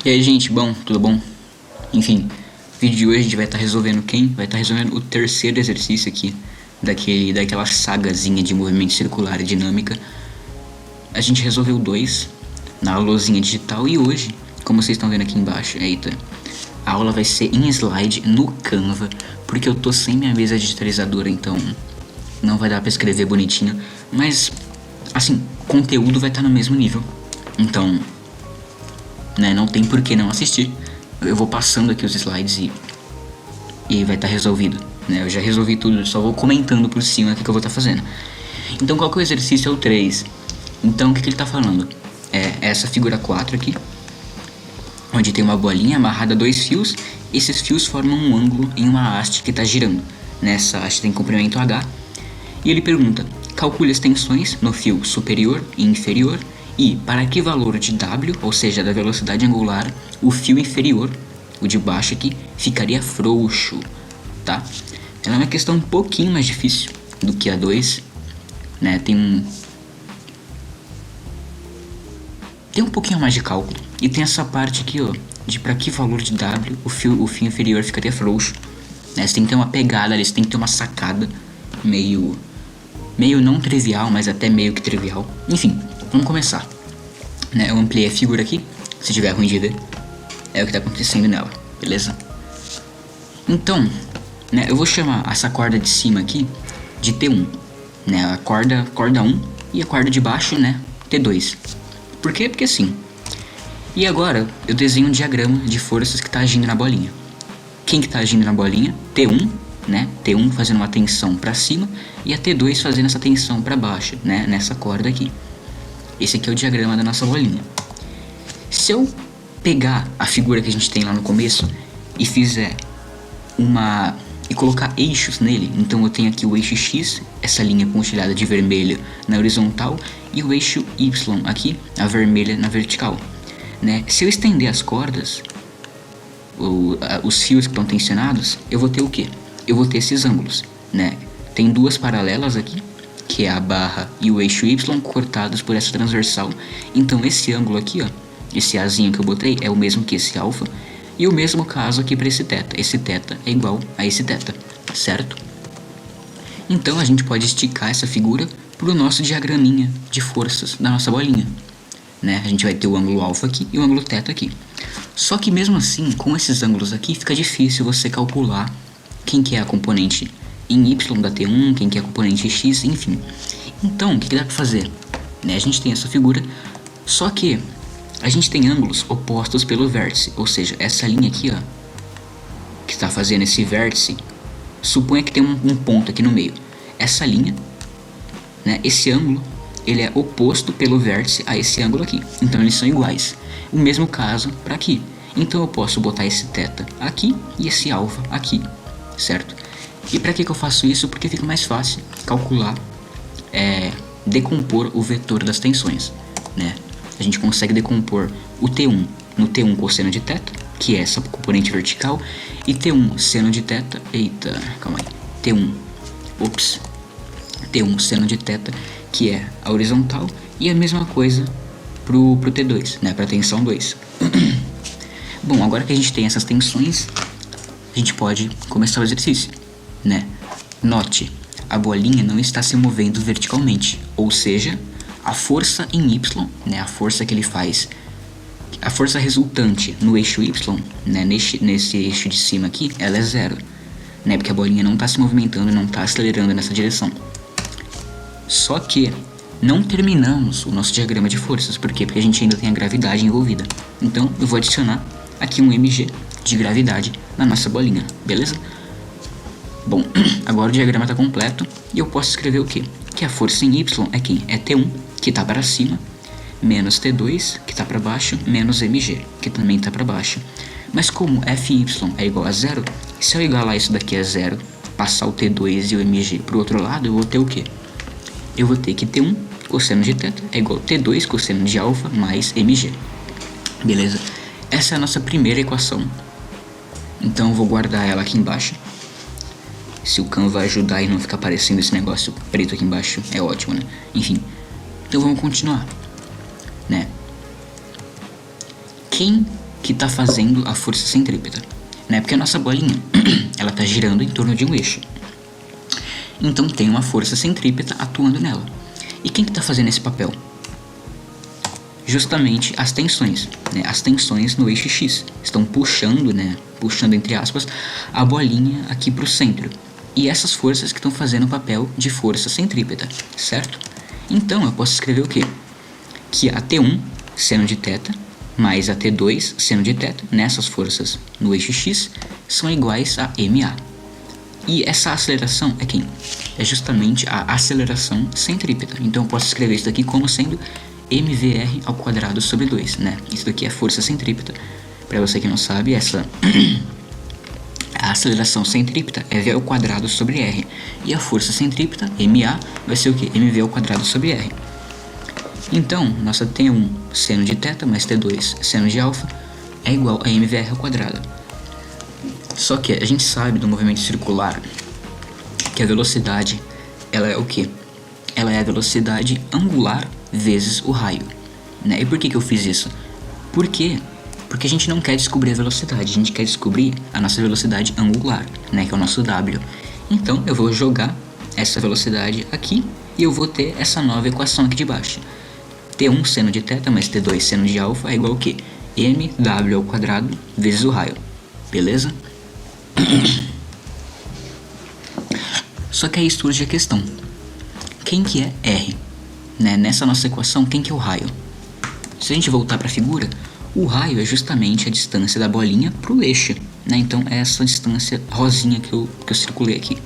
E aí, gente, bom, tudo bom? Enfim, no vídeo de hoje a gente vai estar resolvendo quem? Vai estar resolvendo o terceiro exercício aqui daquela sagazinha de movimento circular e dinâmica. A gente resolveu dois na aulazinha digital e hoje, como vocês estão vendo aqui embaixo, eita, a aula vai ser em slide no Canva, porque eu tô sem minha mesa digitalizadora, então não vai dar pra escrever bonitinho, mas assim, conteúdo vai estar no mesmo nível. Então, né, não tem por que não assistir. Eu vou passando aqui os slides e vai estar resolvido, né? Eu já resolvi tudo, só vou comentando por cima o que eu vou estar fazendo. Então, qual que é o exercício? É o 3. Então, o que ele está falando? É essa figura 4 aqui, onde tem uma bolinha amarrada a dois fios. Esses fios formam um ângulo em uma haste que está girando. Nessa haste tem comprimento H. E ele pergunta, calcule as tensões no fio superior e inferior e para que valor de W, ou seja, da velocidade angular, o fio inferior, o de baixo aqui, ficaria frouxo, tá? Ela é uma questão um pouquinho mais difícil do que a 2, né? Tem um pouquinho mais de cálculo. E tem essa parte aqui, ó, de para que valor de W o fio inferior ficaria frouxo, né? Você tem que ter uma pegada ali, você tem que ter uma sacada meio não trivial, mas até meio que trivial. Enfim, vamos começar, né? Eu ampliei a figura aqui, se tiver ruim de ver, é o que está acontecendo nela, beleza? Então, né, eu vou chamar essa corda de cima aqui de T1, né? A corda 1 e a corda de baixo, né, T2. Por quê? Porque assim. E agora eu desenho um diagrama de forças que está agindo na bolinha. Quem que está agindo na bolinha? T1, né? T1 fazendo uma tensão para cima e a T2 fazendo essa tensão para baixo, né? Nessa corda aqui. Esse aqui é o diagrama da nossa bolinha. Se eu pegar a figura que a gente tem lá no começo e fizer e colocar eixos nele, então eu tenho aqui o eixo X, essa linha pontilhada de vermelho na horizontal, e o eixo Y aqui, a vermelha na vertical, né? Se eu estender as cordas, os fios que estão tensionados, eu vou ter o quê? Eu vou ter esses ângulos, né? Tem duas paralelas aqui, que é a barra e o eixo Y cortados por essa transversal. Então esse ângulo aqui, ó, esse Azinho que eu botei é o mesmo que esse alfa. E o mesmo caso aqui para esse θ. Esse θ é igual a esse θ, certo? Então a gente pode esticar essa figura para o nosso diagraminha de forças da nossa bolinha, né? A gente vai ter o ângulo alfa aqui e o ângulo θ aqui. Só que mesmo assim, com esses ângulos aqui, fica difícil você calcular quem que é a componente em Y da T1, quem que é a componente X, enfim. Então, o que dá para fazer? Né? A gente tem essa figura, só que a gente tem ângulos opostos pelo vértice, ou seja, essa linha aqui, ó, que está fazendo esse vértice, suponha que tem um ponto aqui no meio. Essa linha, né, esse ângulo, ele é oposto pelo vértice a esse ângulo aqui, então eles são iguais. O mesmo caso para aqui, então eu posso botar esse θ aqui e esse alfa aqui, certo? E para que eu faço isso? Porque fica mais fácil calcular, decompor o vetor das tensões, né? A gente consegue decompor o T1 no T1 cosseno de θ, que é essa componente vertical, e T1 seno de θ, T1 seno de θ, que é a horizontal, e a mesma coisa pro T2, né, para tensão 2. Bom, agora que a gente tem essas tensões, a gente pode começar o exercício, né? Note, a bolinha não está se movendo verticalmente, ou seja, a força em Y, né, a força que ele faz, a força resultante no eixo Y, né, nesse eixo de cima aqui, ela é zero, né, porque a bolinha não está se movimentando, não está acelerando nessa direção. Só que não terminamos o nosso diagrama de forças, por quê? Porque a gente ainda tem a gravidade envolvida. Então eu vou adicionar aqui um mg de gravidade na nossa bolinha, beleza? Bom, agora o diagrama está completo e eu posso escrever o quê? Que a força em Y é quem? É T1, que está para cima, menos T2, que está para baixo, menos mg, que também está para baixo. Mas como Fy é igual a zero, se eu igualar isso daqui a zero, passar o T2 e o mg para o outro lado, eu vou ter o quê? Eu vou ter que T1 cosseno de θ é igual a T2 cosseno de alfa mais mg. Beleza? Essa é a nossa primeira equação. Então eu vou guardar ela aqui embaixo. Se o Canva ajudar e não ficar aparecendo esse negócio preto aqui embaixo, é ótimo, né? Enfim, então vamos continuar, né? Quem que está fazendo a força centrípeta, né? Porque a nossa bolinha, ela está girando em torno de um eixo. Então tem uma força centrípeta atuando nela. E quem que está fazendo esse papel? Justamente as tensões, né? As tensões no eixo X estão puxando, né? Puxando entre aspas, a bolinha aqui para o centro. E essas forças que estão fazendo o papel de força centrípeta, certo? Então eu posso escrever o quê? Que a T1 seno de θ mais a T2 seno de θ, nessas forças no eixo X, são iguais a MA. E essa aceleração é quem? É justamente a aceleração centrípeta. Então eu posso escrever isso daqui como sendo mvr ao quadrado sobre 2, né? Isso daqui é força centrípeta. Para você que não sabe, a aceleração centrípeta é v ao quadrado sobre r. E a força centrípeta, ma, vai ser o que? mv ao quadrado sobre r. Então, nossa T1 seno de θ mais T2 seno de α é igual a mvr ao quadrado. Só que a gente sabe do movimento circular que a velocidade, ela é o quê? Ela é a velocidade angular vezes o raio, né? E por que eu fiz isso? Por quê? Porque a gente não quer descobrir a velocidade, a gente quer descobrir a nossa velocidade angular, né? Que é o nosso W. Então eu vou jogar essa velocidade aqui e eu vou ter essa nova equação aqui de baixo. T1 seno de θ mais T2 seno de α é igual a quê? mw ao quadrado vezes o raio. Beleza? Só que aí surge a questão. Quem que é R? Né? Nessa nossa equação, quem que é o raio? Se a gente voltar para a figura, o raio é justamente a distância da bolinha para o eixo, né? Então é essa distância rosinha que eu circulei aqui,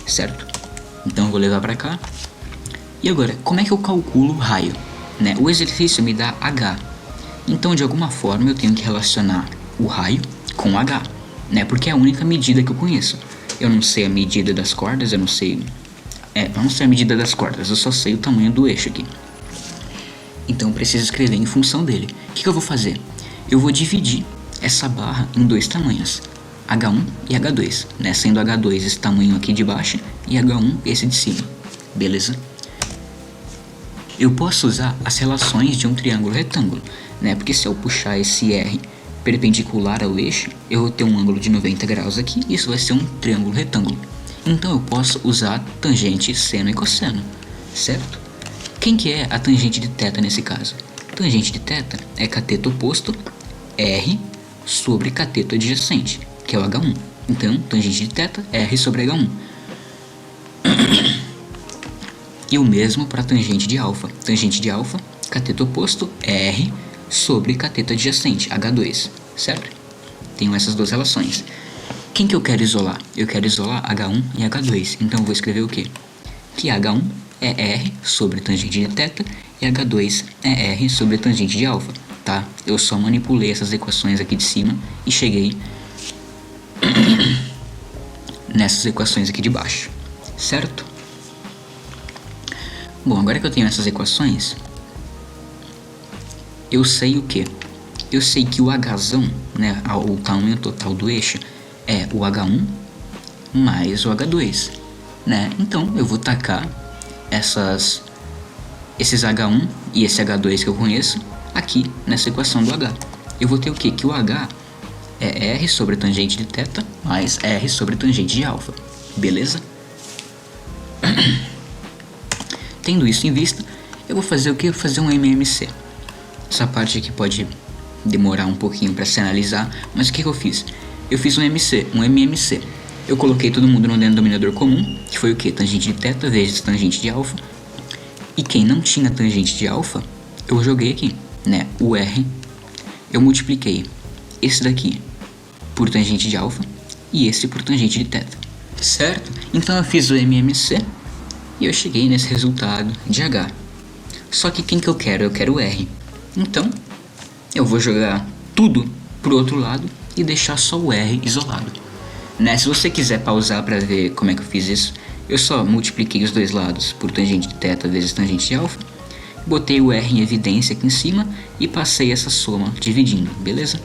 certo? Então eu vou levar para cá. E agora, como é que eu calculo o raio? Né? O exercício me dá H. Então de alguma forma eu tenho que relacionar o raio com H, né? Porque é a única medida que eu conheço. Eu não sei a medida das cordas, eu não sei a medida das cordas, eu só sei o tamanho do eixo aqui. Então eu preciso escrever em função dele. O que eu vou fazer? Eu vou dividir essa barra em dois tamanhos, H1 e H2, né? Sendo H2 esse tamanho aqui de baixo e H1 esse de cima, beleza? Eu posso usar as relações de um triângulo retângulo, né? Porque se eu puxar esse R perpendicular ao eixo, eu vou ter um ângulo de 90 graus aqui, e isso vai ser um triângulo retângulo. Então eu posso usar tangente seno e cosseno, certo? Quem que é a tangente de θ nesse caso? Tangente de θ é cateto oposto R sobre cateto adjacente, que é o H1. Então, tangente de θ é R sobre H1. E o mesmo para tangente de alfa. Tangente de alfa, cateto oposto R sobre cateto adjacente, H2, certo? Tenho essas duas relações. Quem que eu quero isolar? Eu quero isolar H1 e H2. Então eu vou escrever o quê? Que H1 é R sobre tangente de θ e H2 é R sobre tangente de alfa, tá? Eu só manipulei essas equações aqui de cima e cheguei nessas equações aqui de baixo, certo? Bom, agora que eu tenho essas equações, eu sei o que? Eu sei que o Hzão, né, o tamanho total do eixo, é o H1 mais o H2, né? Então eu vou tacar esses H1 e esse H2 que eu conheço aqui nessa equação do H. Eu vou ter o que? Que o H é R sobre tangente de θ mais R sobre tangente de alfa, beleza? Tendo isso em vista, eu vou fazer o que? Vou fazer um MMC. Essa parte aqui pode demorar um pouquinho para se analisar, mas o que eu fiz? Eu fiz um MMC. Eu coloquei todo mundo no denominador comum, que foi o que? Tangente de θ vezes tangente de alfa. E quem não tinha tangente de alfa, eu joguei aqui, né? O R, eu multipliquei esse daqui por tangente de alfa e esse por tangente de θ, certo? Então eu fiz o MMC e eu cheguei nesse resultado de H. Só que quem que eu quero? Eu quero o R. Então, eu vou jogar tudo pro outro lado e deixar só o R isolado, né? Se você quiser pausar para ver como é que eu fiz isso, eu só multipliquei os dois lados por tangente de θ vezes tangente de alfa, botei o R em evidência aqui em cima e passei essa soma dividindo, beleza?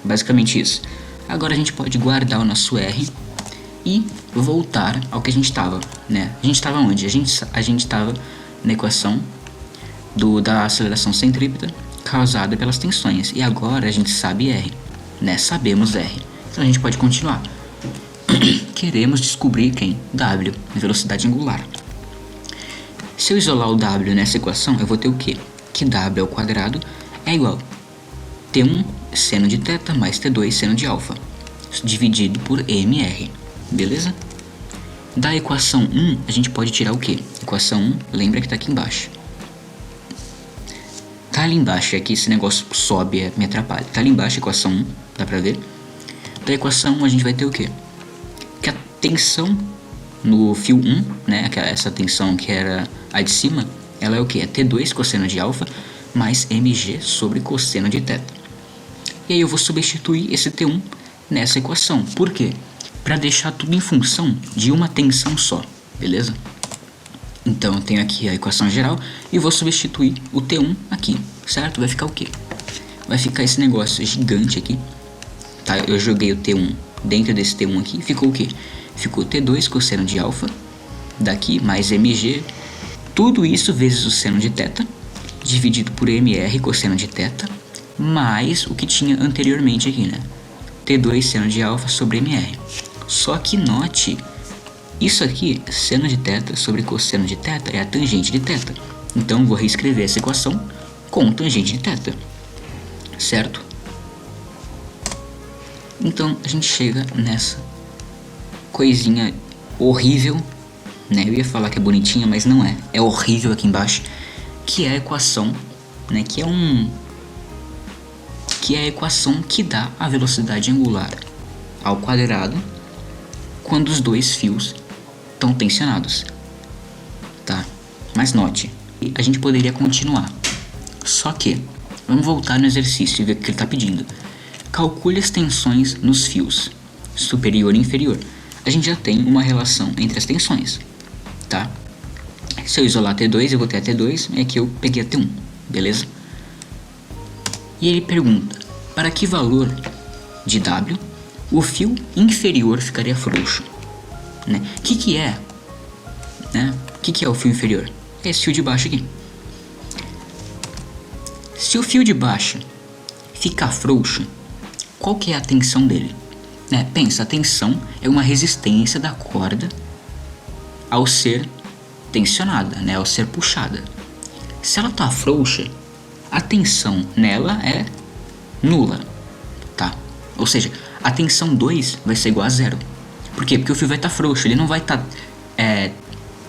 Basicamente isso. Agora a gente pode guardar o nosso R e voltar ao que a gente estava, né? A gente estava onde? A gente estava na equação da aceleração centrípeta, causada pelas tensões. E agora a gente sabe R, né? Sabemos R. Então a gente pode continuar. Queremos descobrir quem? W, velocidade angular. Se eu isolar o W nessa equação, eu vou ter o quê? Que W ao quadrado é igual a T1 seno de θ mais T2 seno de alfa, dividido por mr, beleza? Da equação 1, a gente pode tirar o quê? Equação 1, lembra que tá aqui embaixo. Tá ali embaixo, aqui esse negócio sobe, me atrapalha. Tá ali embaixo a equação 1, dá pra ver? Da equação 1 a gente vai ter o quê? Que a tensão no fio 1, né, essa tensão que era a de cima, ela é o quê? É T2 cosseno de alfa mais mg sobre cosseno de θ. E aí eu vou substituir esse T1 nessa equação. Por quê? Para deixar tudo em função de uma tensão só, beleza? Então eu tenho aqui a equação geral e vou substituir o T1 aqui, certo? Vai ficar o quê? Vai ficar esse negócio gigante aqui, tá? Eu joguei o T1 dentro desse T1 aqui, ficou o quê? Ficou T2 cosseno de alfa, daqui mais mg, tudo isso vezes o seno de θ, dividido por mr cosseno de θ, mais o que tinha anteriormente aqui, né? T2 seno de alfa sobre mr. Só que note, isso aqui, seno de θ sobre cosseno de θ, é a tangente de θ. Então vou reescrever essa equação com tangente de θ, certo? Então a gente chega nessa coisinha horrível, né? Eu ia falar que é bonitinha, mas não é. É horrível aqui embaixo, que é a equação, né? Que é a equação que dá a velocidade angular ao quadrado quando os dois fios estão tensionados, tá? Mas note, a gente poderia continuar, só que vamos voltar no exercício e ver o que ele está pedindo. Calcule as tensões nos fios superior e inferior. A gente já tem uma relação entre as tensões, tá? Se eu isolar T2, eu vou ter a T2, e aqui eu peguei a T1, beleza? E ele pergunta, para que valor de W o fio inferior ficaria frouxo, né? O que é, né? O que é o fio inferior? É esse fio de baixo aqui. Se o fio de baixo ficar frouxo, qual que é a tensão dele? Né? Pensa, a tensão é uma resistência da corda ao ser tensionada, né? Ao ser puxada. Se ela tá frouxa, a tensão nela é nula, tá? Ou seja, a tensão 2 vai ser igual a zero. Por quê? Porque o fio vai estar frouxo, ele não vai estar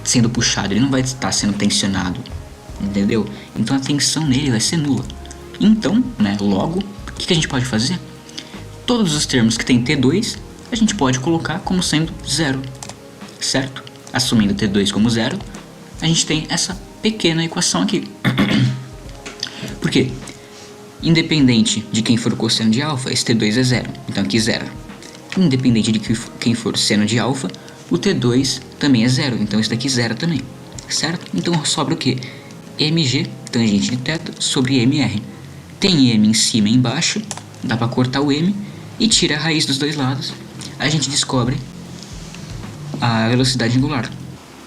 sendo puxado, ele não vai estar sendo tensionado, entendeu? Então a tensão nele vai ser nula. Então, né, logo, o que a gente pode fazer? Todos os termos que tem T2, a gente pode colocar como sendo zero, certo? Assumindo T2 como zero, a gente tem essa pequena equação aqui. Por quê? Independente de quem for o cosseno de alfa, esse T2 é zero, então aqui zero. Independente de quem for o seno de alfa, o T2 também é zero, então esse daqui zero também, certo? Então sobra o quê? mg, tangente de θ, sobre mr. Tem m em cima e embaixo, dá para cortar o m e tira a raiz dos dois lados. A gente descobre a velocidade angular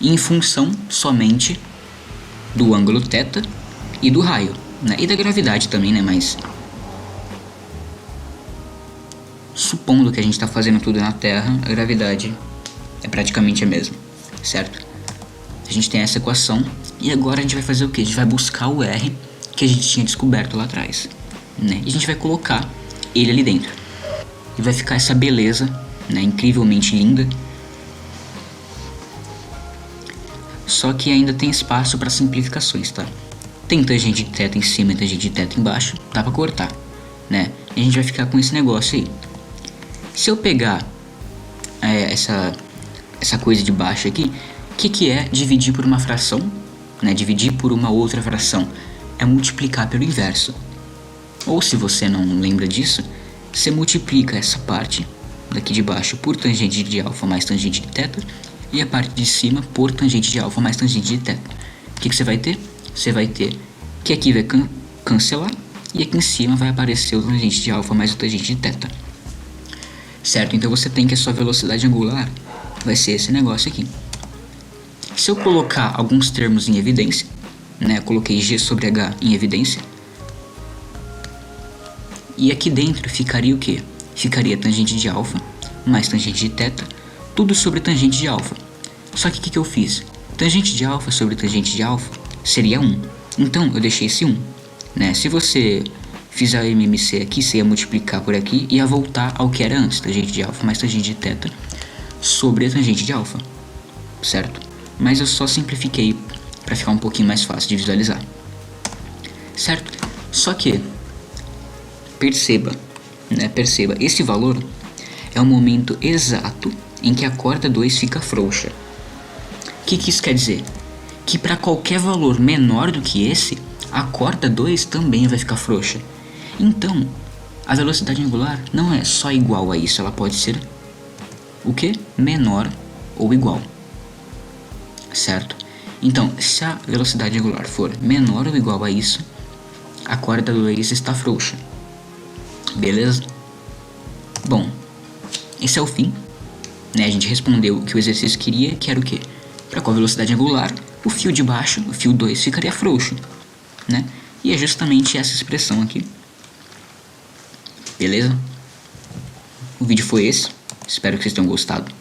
em função somente do ângulo θ e do raio, né? E da gravidade também, né? Mas supondo que a gente está fazendo tudo na Terra, a gravidade é praticamente a mesma, certo? A gente tem essa equação e agora a gente vai fazer o que? A gente vai buscar o R que a gente tinha descoberto lá atrás, né? E a gente vai colocar ele ali dentro e vai ficar essa beleza, né? Incrivelmente linda. Só que ainda tem espaço para simplificações, tá? Tem tangente de θ em cima e tangente de θ embaixo, dá pra cortar, né? E a gente vai ficar com esse negócio aí. Se eu pegar essa coisa de baixo aqui, o que é dividir por uma fração, né? Dividir por uma outra fração é multiplicar pelo inverso. Ou se você não lembra disso, você multiplica essa parte daqui de baixo por tangente de alfa mais tangente de θ e a parte de cima por tangente de alfa mais tangente de θ. O que você vai ter? Você vai ter que aqui vai cancelar e aqui em cima vai aparecer o tangente de alfa mais o tangente de θ. Certo? Então você tem que a sua velocidade angular vai ser esse negócio aqui. Se eu colocar alguns termos em evidência, né, eu coloquei g sobre h em evidência, E aqui dentro ficaria o quê? Ficaria tangente de alfa mais tangente de θ, tudo sobre tangente de alfa. Só que o que eu fiz? Tangente de alfa sobre tangente de alfa seria 1. Então eu deixei esse 1. Né? Se você fizer a MMC aqui, você ia multiplicar por aqui e ia voltar ao que era antes. Tangente de alfa mais tangente de θ sobre a tangente de alfa. Certo? Mas eu só simplifiquei para ficar um pouquinho mais fácil de visualizar. Certo? Só que perceba, esse valor é o momento exato em que a corda 2 fica frouxa. O que isso quer dizer? Que para qualquer valor menor do que esse, a corda 2 também vai ficar frouxa. Então, a velocidade angular não é só igual a isso, ela pode ser o quê? Menor ou igual. Certo? Então, se a velocidade angular for menor ou igual a isso, a corda 2 está frouxa. Beleza? Bom, esse é o fim. Né? A gente respondeu o que o exercício queria, que era o quê? Para qual velocidade angular, o fio de baixo, o fio 2, ficaria frouxo. Né? E é justamente essa expressão aqui. Beleza? O vídeo foi esse. Espero que vocês tenham gostado.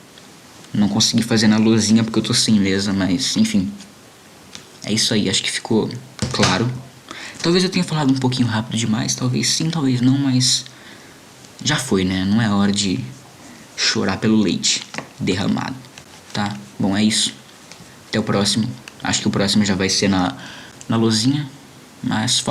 Não consegui fazer na luzinha porque eu tô sem mesa, mas enfim. É isso aí, acho que ficou claro. Talvez eu tenha falado um pouquinho rápido demais, talvez sim, talvez não, mas já foi, né? Não é hora de chorar pelo leite derramado, tá? Bom, é isso. Até o próximo. Acho que o próximo já vai ser na luzinha, mas falou.